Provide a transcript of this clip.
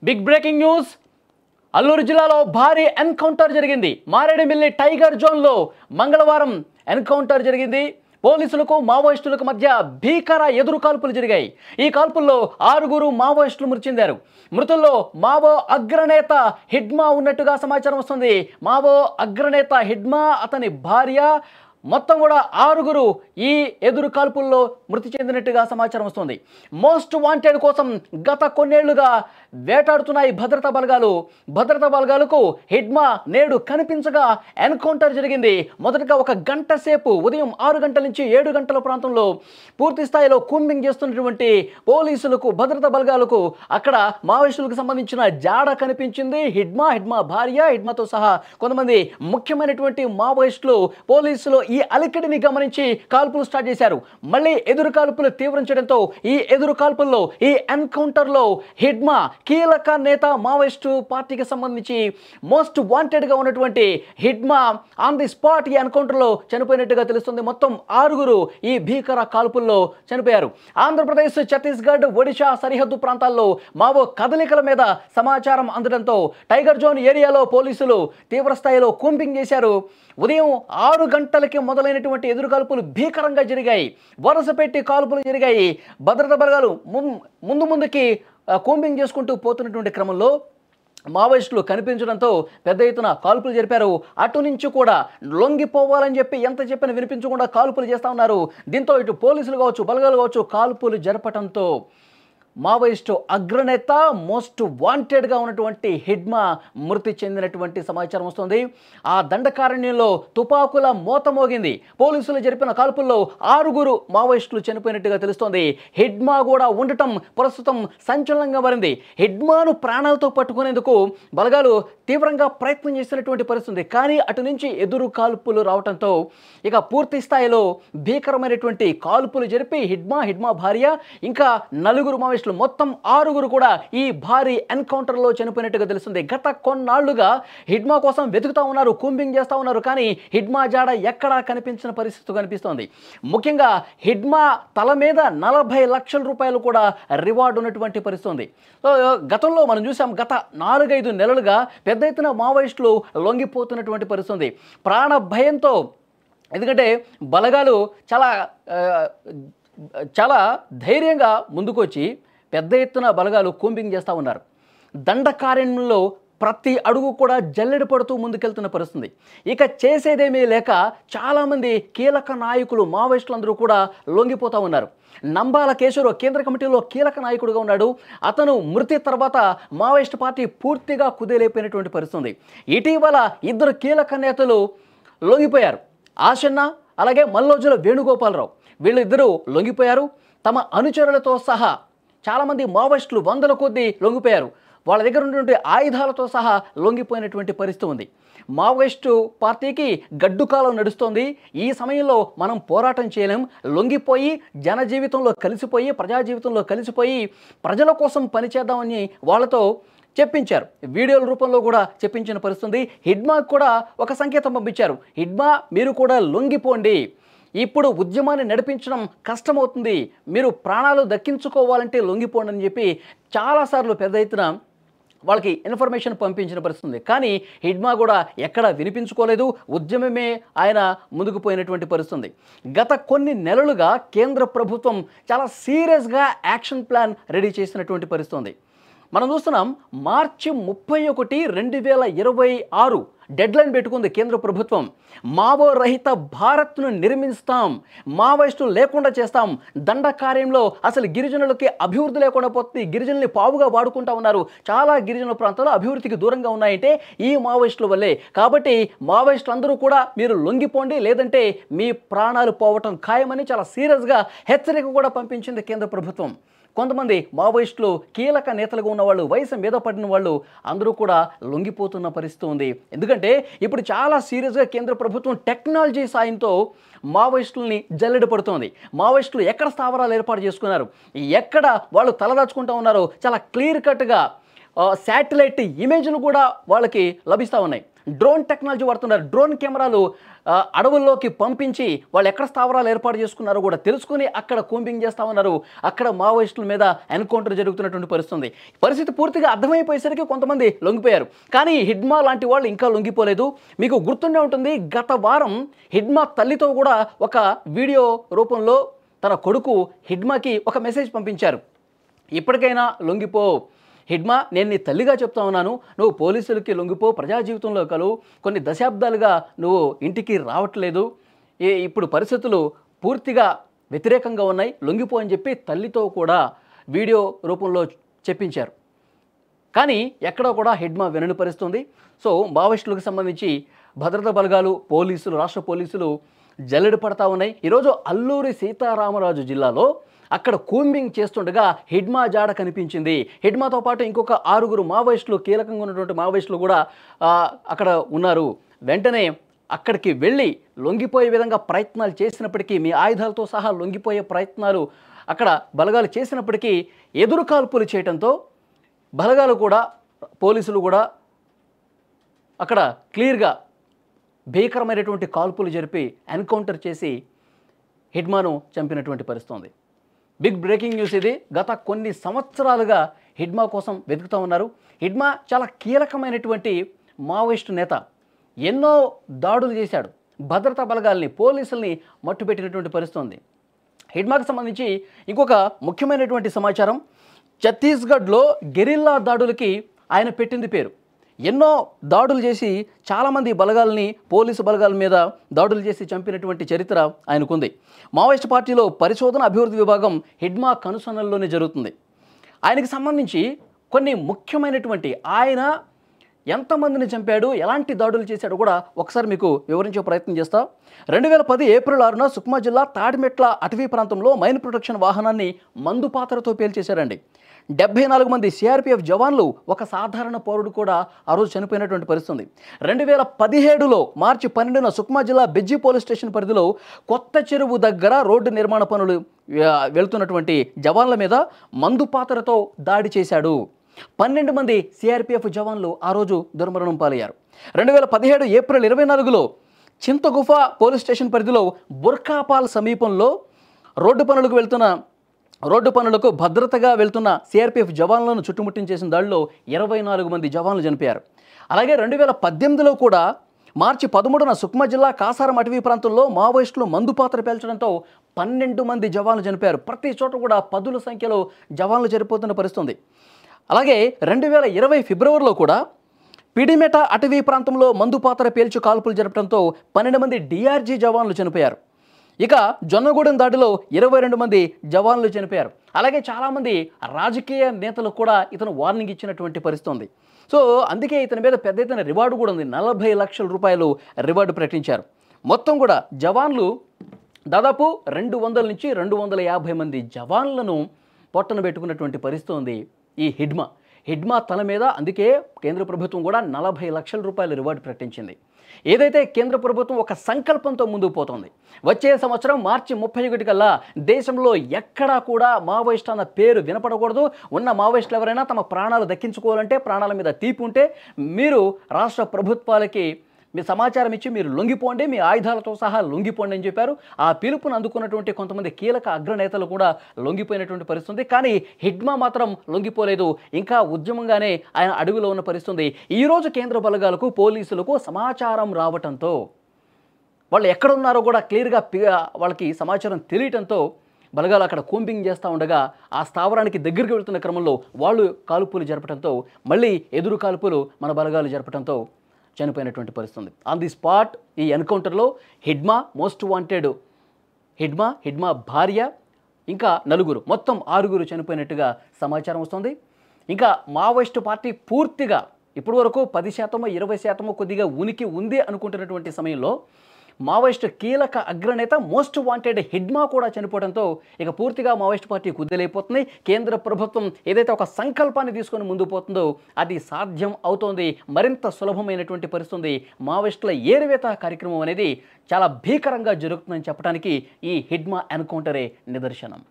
Big breaking news. Alluri జిల్లాలో భారీ encounter జరిగింది. మారేడుమిల్లి టైగర్ జోన్లో మంగళవారం ఎన్కౌంటర్ జరిగింది. పోలీసులకు మావోయిస్టులకు మధ్య భీకర ఎదురు కాల్పులు జరిగాయి. ఈ కాల్పుల్లో 6 మావోయిస్టులు మృతి చెందారు. మృతుల్లో మావో అగ్రనేత హిడ్మా ఉన్నట్టుగా సమాచారం వస్తుంది. మావో అగ్రనేత హిడ్మా, అతని భార్య, మొత్తం కూడా 6 ఈ ఎదురు కాల్పుల్లో మృతి చెందినట్టుగా సమాచారం వస్తుంది. మోస్ట్ వాంటెడ్ కోసం గత కొన్నేళ్లుగా వేటాడుతున్నాయి భద్రతా బలగాలు. భద్రతా బలగాలకు హిడ్మా నేడు కనిపించగా ఎన్కౌంటర్ జరిగింది. మొదటగా 1 గంట సేపు ఉదయం 6 గంటల నుంచి 7 గంటల ప్రాంతంలో పూర్తి స్థాయిలో కూంబింగ్ చేస్తున్నటువంటి పోలీసులకు, భద్రతా బలగాలకు అక్కడ మావోయిస్టులకు సంబంధించిన జాడ కనిపించింది. హిడ్మా భార్య, హిడ్మాతో సహా కొంతమంది ముఖ్యమైనటువంటి మావోయిస్టులు పోలీసులు ఈ అలికిడిని గమనించి కాల్పులు స్టార్ట్ చేశారు. మళ్ళీ ఎదురు కాల్పులు తీవ్రించడంతో ఈ ఎదురు కాల్పుల్లో, ఈ ఎన్కౌంటర్లో హిడ్మా కీలక నేత, మావోయిస్టు పార్టీకి సంబంధించి మోస్ట్ వాంటెడ్గా ఉన్నటువంటి హిడ్మా ఆన్ ది స్పాట్ ఈ ఎన్కౌంటర్లో చనిపోయినట్టుగా తెలుస్తుంది. మొత్తం 6 ఈ భీకర కాల్పుల్లో చనిపోయారు. ఆంధ్రప్రదేశ్, ఛత్తీస్గఢ్, ఒడిశా సరిహద్దు ప్రాంతాల్లో మావో కదలికల మీద సమాచారం అందడంతో టైగర్ జోన్ ఏరియాలో పోలీసులు తీవ్రస్థాయిలో కూంబింగ్ చేశారు. ఉదయం 6 గంటలకి మొదలైనటువంటి ఎదురు కాల్పులు భీకరంగా జరిగాయి. వరుస పెట్టి కాల్పులు జరిగాయి. భద్రతా బలగాలు ముందుకి కూంబింగ్ చేసుకుంటూ పోతున్నటువంటి క్రమంలో మావోయిస్టులు కనిపించడంతో పెద్ద ఎత్తున కాల్పులు జరిపారు. అటు నుంచి కూడా లొంగిపోవాలని చెప్పి ఎంత చెప్పినా వినిపించకుండా కాల్పులు చేస్తూ ఉన్నారు. దీంతో ఇటు పోలీసులు కావచ్చు, బలగాలు కావచ్చు, కాల్పులు జరపడంతో మావోయిస్టు అగ్రనేత, మోస్ట్ వాంటెడ్గా ఉన్నటువంటి హిడ్మా మృతి చెందినటువంటి సమాచారం వస్తుంది. ఆ దండకారణ్యంలో తుపాకుల మోత మోగింది. పోలీసులు జరిపిన కాల్పుల్లో 6 మావోయిస్టులు చనిపోయినట్టుగా తెలుస్తోంది. హిడ్మా కూడా ఉండటం ప్రస్తుతం సంచలనంగా మారింది. హిడ్మాను ప్రాణాలతో పట్టుకునేందుకు బలగాలు తీవ్రంగా ప్రయత్నం చేసినటువంటి పరిస్థితి. కానీ అటు నుంచి ఎదురు కాల్పులు రావడంతో ఇక పూర్తి స్థాయిలో భీకరమైనటువంటి కాల్పులు జరిపి హిడ్మా భార్య, ఇంకా 4 మావోయిస్టులు, మొత్తం 6 కూడా ఈ భారీ ఎన్కౌంటర్లో చనిపోయినట్టుగా తెలుస్తుంది. గత కొన్నాళ్లుగా హిడ్మా కోసం వెతుకుతా ఉన్నారు, కూంబింగ్ చేస్తూ ఉన్నారు. కానీ హిడ్మా జాడ ఎక్కడా కనిపించిన పరిస్థితి కనిపిస్తోంది. ముఖ్యంగా హిడ్మా తల మీద 40 లక్షల రూపాయలు కూడా రివార్డు ఉన్నటువంటి పరిస్థితి ఉంది. గతంలో మనం చూసాం, గత 4-5 నెలలుగా పెద్ద ఎత్తున మావోయిస్టులు లొంగిపోతున్నటువంటి పరిస్థితి ఉంది. ప్రాణ భయంతో, ఎందుకంటే బలగాలు చాలా ధైర్యంగా ముందుకొచ్చి పెద్ద ఎత్తున బలగాలు కూంబింగ్ చేస్తూ ఉన్నారు. దండకారణ్యంలో ప్రతి అడుగు కూడా జల్లెడ పడుతూ ముందుకెళ్తున్న పరిస్థితి. ఇక చేసేదేమీ లేక చాలామంది కీలక నాయకులు, మావోయిస్టులందరూ కూడా లొంగిపోతూ ఉన్నారు. నంబాల కేశవరావు కేంద్ర కమిటీలో కీలక నాయకుడిగా ఉన్నాడు. అతను మృతి తర్వాత మావోయిస్టు పార్టీ పూర్తిగా కుదేలైపోయినటువంటి పరిస్థితి. ఇటీవల 2 కీలక నేతలు లొంగిపోయారు. ఆశన్న, అలాగే మల్లోజుల వేణుగోపాలరావు. వీళ్ళిద్దరూ లొంగిపోయారు. తమ అనుచరులతో సహా చాలామంది మావోయిస్టులు 100ల కొద్దీ లొంగిపోయారు. వాళ్ళ దగ్గర ఉన్నటువంటి ఆయుధాలతో సహా లొంగిపోయినటువంటి పరిస్థితి ఉంది. మావోయిస్టు పార్టీకి గడ్డుకాలం నడుస్తోంది. ఈ సమయంలో మనం పోరాటం చేయలేం, లొంగిపోయి జన జీవితంలో కలిసిపోయి, ప్రజా జీవితంలో కలిసిపోయి ప్రజల కోసం పనిచేద్దామని వాళ్ళతో చెప్పించారు. వీడియోల రూపంలో కూడా చెప్పించిన పరిస్థితి. హిడ్మాకు కూడా ఒక సంకేతం పంపించారు. హిడ్మా, మీరు కూడా లొంగిపోండి, ఇప్పుడు ఉద్యమాన్ని నడిపించడం కష్టమవుతుంది, మీరు ప్రాణాలు దక్కించుకోవాలంటే లొంగిపోండి అని చెప్పి చాలాసార్లు పెద్ద ఎత్తున వాళ్ళకి ఇన్ఫర్మేషన్ పంపించిన పరిస్థితి. కానీ హిడ్మా కూడా ఎక్కడ వినిపించుకోలేదు. ఉద్యమమే ఆయన ముందుకు పోయినటువంటి పరిస్థితి. గత కొన్ని నెలలుగా కేంద్ర ప్రభుత్వం చాలా సీరియస్గా యాక్షన్ ప్లాన్ రెడీ చేసినటువంటి పరిస్థితి. మనం చూస్తున్నాం, మార్చి 31, 2026 డెడ్లైన్ పెట్టుకుంది కేంద్ర ప్రభుత్వం. మావో రహిత భారత్ను నిర్మిస్తాం, మావోయిస్టులు లేకుండా చేస్తాం, దండకార్యంలో అసలు గిరిజనులకి అభివృద్ధి లేకుండా పోతుంది, గిరిజనుల్ని పావుగా వాడుకుంటా ఉన్నారు, చాలా గిరిజన ప్రాంతాలు అభివృద్ధికి దూరంగా ఉన్నాయంటే ఈ మావోయిస్టుల వల్లే. కాబట్టి మావోయిస్టులు అందరూ కూడా మీరు లొంగిపోండి, లేదంటే మీ ప్రాణాలు పోవటం ఖాయమని చాలా సీరియస్గా హెచ్చరిక కూడా పంపించింది కేంద్ర ప్రభుత్వం. కొంతమంది మావోయిస్టులు, కీలక నేతలుగా ఉన్నవాళ్ళు, వయసు మీద పడిన వాళ్ళు అందరూ కూడా లొంగిపోతున్న పరిస్థితి ఉంది. ఎందుకంటే ఇప్పుడు చాలా సీరియస్గా కేంద్ర ప్రభుత్వం టెక్నాలజీ సాయంతో మావోయిస్టులని జల్లెడ పడుతోంది. మావోయిస్టులు ఎక్కడ స్థావరాలు ఏర్పాటు చేసుకున్నారు, ఎక్కడ వాళ్ళు తలదాచుకుంటూ ఉన్నారో చాలా క్లియర్ కట్గా శాటిలైట్ ఇమేజ్లు కూడా వాళ్ళకి లభిస్తూ ఉన్నాయి. డ్రోన్ టెక్నాలజీ వాడుతున్నారు. డ్రోన్ కెమెరాలు అడవుల్లోకి పంపించి వాళ్ళు ఎక్కడ స్థావరాలు ఏర్పాటు చేసుకున్నారో కూడా తెలుసుకుని అక్కడ కూంబింగ్ చేస్తా ఉన్నారు. అక్కడ మావోయిస్టుల మీద ఎన్కౌంటర్ జరుగుతున్నటువంటి పరిస్థితి పూర్తిగా అర్థమైపోయేసరికి కొంతమంది లొంగిపోయారు. కానీ హిడ్మా లాంటి వాళ్ళు ఇంకా లొంగిపోలేదు. మీకు గుర్తుండే ఉంటుంది, గత వారం హిడ్మా తల్లితో కూడా ఒక వీడియో రూపంలో తన కొడుకు హిడ్మాకి ఒక మెసేజ్ పంపించారు. ఇప్పటికైనా లొంగిపో హిడ్మా, నేను నీ తల్లిగా చెప్తా ఉన్నాను, నువ్వు పోలీసులకి లొంగిపో, ప్రజా జీవితంలో కొన్ని దశాబ్దాలుగా నువ్వు ఇంటికి రావట్లేదు, ఇప్పుడు పరిస్థితులు పూర్తిగా వ్యతిరేకంగా ఉన్నాయి, లొంగిపో అని చెప్పి తల్లితో కూడా వీడియో రూపంలో చెప్పించారు. కానీ ఎక్కడో కూడా హిడ్మా వెనుపరుస్తుంది. సో మావోయిస్టులకు సంబంధించి భద్రతా బలగాలు, పోలీసులు, రాష్ట్ర పోలీసులు జల్లెడ పడతా ఉన్నాయి. ఈరోజు అల్లూరి సీతారామరాజు జిల్లాలో అక్కడ కూంబింగ్ చేస్తుండగా హిడ్మా జాడ కనిపించింది. హిడ్మాతో పాటు ఇంకొక 6 మావోయిస్టులు, కీలకంగా ఉన్నటువంటి మావోయిస్టులు కూడా అక్కడ ఉన్నారు. వెంటనే అక్కడికి వెళ్ళి లొంగిపోయే విధంగా ప్రయత్నాలు చేసినప్పటికీ, మీ ఆయుధాలతో సహా లొంగిపోయే ప్రయత్నాలు అక్కడ బలగాలు చేసినప్పటికీ ఎదురు కాల్పులు చేయడంతో బలగాలు కూడా, పోలీసులు కూడా అక్కడ క్లియర్గా భీకరమైనటువంటి కాల్పులు జరిపి ఎన్కౌంటర్ చేసి హిడ్మాను చంపినటువంటి పరిస్థితి ఉంది. బిగ్ బ్రేకింగ్ న్యూస్ ఇది. గత కొన్ని సంవత్సరాలుగా హిడ్మా కోసం వెతుకుతూ ఉన్నారు. హిడ్మా చాలా కీలకమైనటువంటి మావోయిస్టు నేత. ఎన్నో దాడులు చేశాడు. భద్రతా బలగాల్ని, పోలీసుల్ని మట్టుపెట్టినటువంటి పరిస్థితి ఉంది. హిడ్మాకు సంబంధించి ఇంకొక ముఖ్యమైనటువంటి సమాచారం, ఛత్తీస్గఢ్లో గెరిల్లా దాడులకి ఆయన పెట్టింది పేరు. ఎన్నో దాడులు చేసి చాలామంది బలగాల్ని, పోలీసు బలగాల మీద దాడులు చేసి చంపినటువంటి చరిత్ర ఆయనకుంది. మావోయిస్ట్ పార్టీలో పరిశోధన అభివృద్ధి విభాగం హిడ్మా కనుసన్నల్లోనే జరుగుతుంది. ఆయనకి సంబంధించి కొన్ని ముఖ్యమైనటువంటి, ఆయన ఎంతమందిని చంపాడు, ఎలాంటి దాడులు చేశాడో కూడా ఒకసారి మీకు వివరించే ప్రయత్నం చేస్తా. 2010 ఏప్రిల్ 6న సుక్మా జిల్లా తాడిమెట్ల అటవీ ప్రాంతంలో మైన్ ప్రొటెక్షన్ వాహనాన్ని మందు పాత్రతో పేల్చేశారండి. 74 మంది సిఆర్పిఎఫ్ జవాన్లు, ఒక సాధారణ పౌరుడు కూడా ఆ రోజు చనిపోయినటువంటి పరిస్థితి. 2017లో మార్చి 12న సుక్మా జిల్లా బెజ్జి పోలీస్ స్టేషన్ పరిధిలో కొత్త చెరువు దగ్గర రోడ్డు నిర్మాణ పనులు వెళ్తున్నటువంటి జవాన్ల మీద మందు పాత్రతో దాడి చేశాడు. 12 మంది సిఆర్పిఎఫ్ జవాన్లు ఆ రోజు దుర్మరణం పాలయ్యారు. 2017 ఏప్రిల్ 24లో చింతగుఫ పోలీస్ స్టేషన్ పరిధిలో బుర్కాపాల్ సమీపంలో రోడ్డు పనులకు భద్రతగా వెళ్తున్న సిఆర్పిఎఫ్ జవాన్లను చుట్టుముట్టించేసిన దాడిలో 24 మంది జవాన్లు చనిపోయారు. అలాగే 2018లో కూడా మార్చి 13న సుక్మా జిల్లా కాసారం అటవీ ప్రాంతంలో మావోయిస్టులు మందు పాత్ర పేల్చడంతో 12 మంది జవాన్లు చనిపోయారు. ప్రతి చోట కూడా పదుల సంఖ్యలో జవాన్లు చనిపోతున్న పరిస్థితి. అలాగే 2020 ఫిబ్రవరిలో కూడా పిడిమెట అటవీ ప్రాంతంలో మందు పాత్ర పేల్చి కాల్పులు జరపడంతో 12 మంది డిఆర్జీ జవాన్లు చనిపోయారు. ఇక జొన్నగూడెం దాడిలో 22 మంది జవాన్లు చనిపోయారు. అలాగే చాలామంది రాజకీయ నేతలు కూడా ఇతను వార్నింగ్ ఇచ్చినటువంటి పరిస్థితి ఉంది. సో అందుకే ఇతని మీద పెద్ద ఎత్తున రివార్డు కూడా ఉంది. 40 లక్షల రూపాయలు రివార్డు ప్రకటించారు. మొత్తం కూడా జవాన్లు దాదాపు 200 నుంచి 250 మంది జవాన్లను పొట్టన పెట్టుకున్నటువంటి పరిస్థితి ఉంది ఈ హిడ్మా తల మీద. అందుకే కేంద్ర ప్రభుత్వం కూడా 40 లక్షల రూపాయల రివార్డు ప్రకటించింది. ఏదైతే కేంద్ర ప్రభుత్వం ఒక సంకల్పంతో ముందుకు పోతుంది, వచ్చే సంవత్సరం మార్చి 31 కల్లా దేశంలో ఎక్కడా కూడా మావోయిస్ట్ అన్న పేరు వినపడకూడదు. ఉన్న మావోయిస్టులు ఎవరైనా తమ ప్రాణాలు దక్కించుకోవాలంటే, ప్రాణాల మీద తీపి ఉంటే మీరు రాష్ట్ర ప్రభుత్వాలకి మీ సమాచారం ఇచ్చి మీరు లొంగిపోండి, మీ ఆయుధాలతో సహా లొంగిపోండి అని చెప్పారు. ఆ పిలుపును అందుకున్నటువంటి కొంతమంది కీలక అగ్రనేతలు కూడా లొంగిపోయినటువంటి పరిస్థితి. కానీ హిడ్మా మాత్రం లొంగిపోలేదు. ఇంకా ఉద్యమంగానే ఆయన అడవిలో ఉన్న పరిస్థితి. ఈరోజు కేంద్ర బలగాలకు, పోలీసులకు సమాచారం రావటంతో, వాళ్ళు ఎక్కడున్నారో కూడా క్లియర్గా వాళ్ళకి సమాచారం తెలియటంతో బలగాలు అక్కడ కూంబింగ్ చేస్తూ ఉండగా ఆ స్థావరానికి దగ్గరికి వెళ్తున్న క్రమంలో వాళ్ళు కాల్పులు జరపడంతో, మళ్ళీ ఎదురు కాల్పులు మన బలగాలు జరపడంతో చనిపోయినటువంటి పరిస్థితి. ఆన్ ది స్పాట్ ఈ ఎన్కౌంటర్లో హిడ్మా, మోస్ట్ వాంటెడ్ హిడ్మా భార్య, ఇంకా 4, మొత్తం 6 చనిపోయినట్టుగా సమాచారం వస్తుంది. ఇంకా మావోయిస్టు పార్టీ పూర్తిగా ఇప్పటి వరకు 10%, 20% కొద్దిగా ఉనికి ఉంది అనుకుంటున్నటువంటి సమయంలో మావోయిస్టు కీలక అగ్రనేత, మోస్ట్ వాంటెడ్ హిడ్మా కూడా చనిపోవడంతో ఇక పూర్తిగా మావోయిస్టు పార్టీ కుదేలైపోతుంది. కేంద్ర ప్రభుత్వం ఏదైతే ఒక సంకల్పాన్ని తీసుకొని ముందుకు పోతుందో అది సాధ్యం అవుతోంది. మరింత సులభమైనటువంటి పరిస్థితి. మావోయిస్టుల ఏరివేత కార్యక్రమం అనేది చాలా భీకరంగా జరుగుతుందని చెప్పడానికి ఈ హిడ్మా ఎన్కౌంటరే నిదర్శనం.